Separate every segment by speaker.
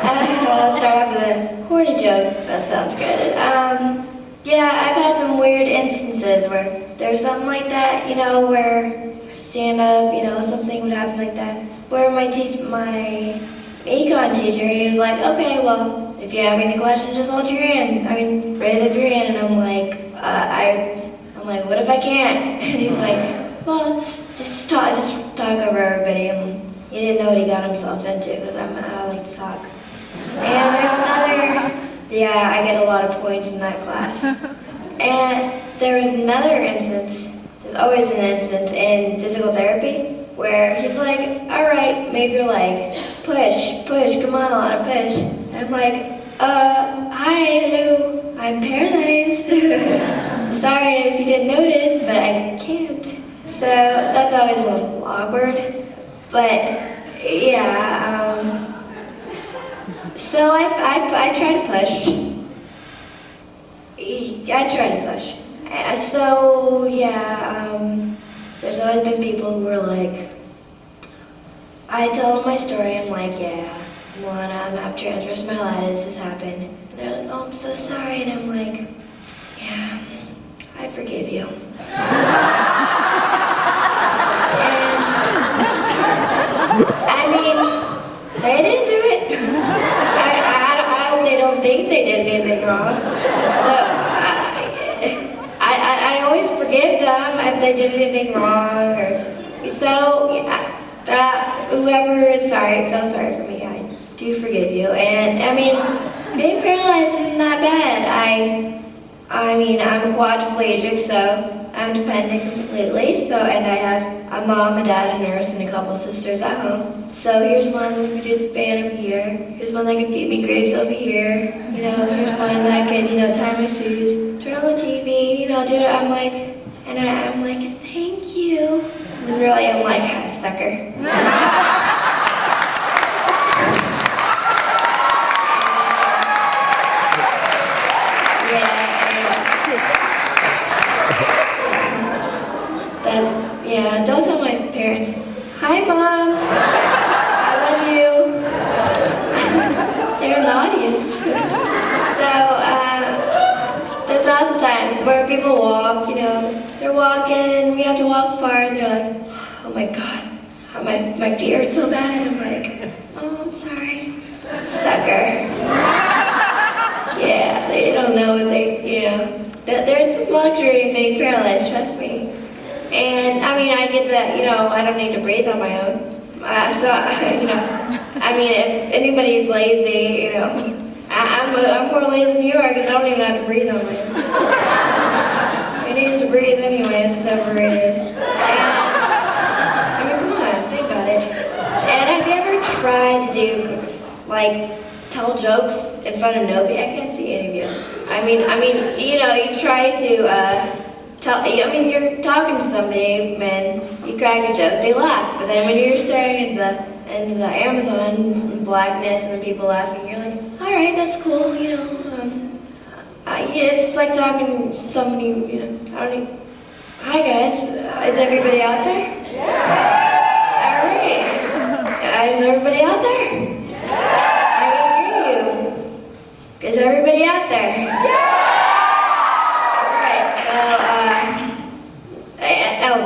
Speaker 1: Let's start off with a corny joke. That sounds good. Yeah, I've had some weird instances where there's something like that, where stand up, something would happen like that. Where my econ teacher, he was like, okay, well, if you have any questions, just hold your hand. Raise up your hand. And I'm like, I'm like, what if I can't? And he's like, well, just talk over everybody. And he didn't know what he got himself into because I like to talk. And there's another, yeah, I get a lot of points in that class. And there was another instance, there's always an instance in physical therapy where he's like, all right, move your leg, push, come on, Alana, push. And I'm like, hi, hello, I'm paralyzed. Sorry if you didn't notice, but I can't. So that's always a little awkward. But yeah, so I try to push. So yeah, there's always been people who are like, I tell them my story, I'm like, yeah, Alana, I'm have transverse myelitis, this happened. And they're like, oh, I'm so sorry. And I'm like, yeah, I forgive you. They didn't do it. I hope they don't think they did anything wrong. So I always forgive them if they did anything wrong. Whoever is sorry, feel sorry for me, I do forgive you. And being paralyzed isn't that bad. I'm a quadriplegic, so I'm dependent completely. And I have a mom, a dad, a nurse, and a couple sisters at home. So here's one that can do the fan over here. Here's one that can feed me grapes over here. Here's one that can, tie my shoes, turn on the TV, do it. I'm like, thank you. And really, I'm like, sucker. Yeah, don't tell my parents. Hi, Mom. I love you. They're in the audience. So, there's lots of times where people walk, they're walking, we have to walk far, and they're like, oh my God, my feet hurt so bad. I'm like, oh, I'm sorry. Sucker. Yeah, they don't know what there's some luxury in being paralyzed, trust me. And I get to, I don't need to breathe on my own. If anybody's lazy, I'm more lazy than you are because I don't even have to breathe on my own. Who needs to breathe anyway? It's separated. And, come on, think about it. And have you ever tried to do, tell jokes in front of nobody? I can't see any of you. You try to, you're talking to somebody and you crack a joke, they laugh. But then when you're staring into the Amazon blackness and the people laughing, you're like, all right, that's cool, it's like talking to somebody, hi guys, is everybody out there? Yeah. All right. Is everybody out there? Yeah. I hear you. Is everybody out there? Yeah.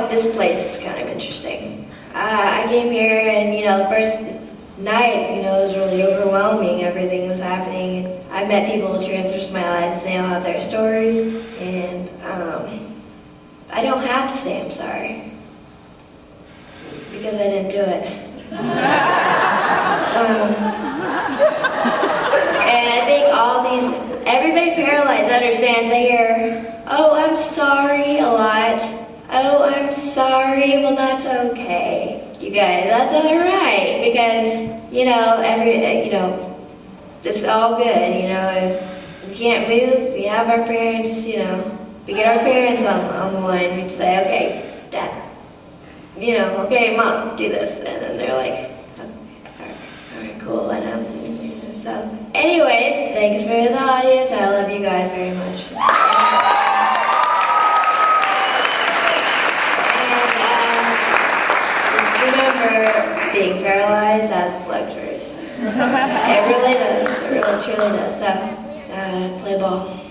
Speaker 1: This place is kind of interesting. I came here and, the first night, it was really overwhelming. Everything was happening. I met people with transverse myelitis, they all have their stories. And I don't have to say I'm sorry because I didn't do it. And I think everybody paralyzed understands. They hear, oh, I'm sorry a lot. Oh, I'm sorry. Well, that's okay, you guys. That's all right because it's all good. We can't move. We have our parents. We get our parents on the line. We say, okay, Dad. Okay, Mom, do this, and then they're like, okay, all right, cool. And so, anyways, thanks for the audience. I love you guys very much. Remember, being paralyzed has luxuries. It really does. It really truly does. So, play ball.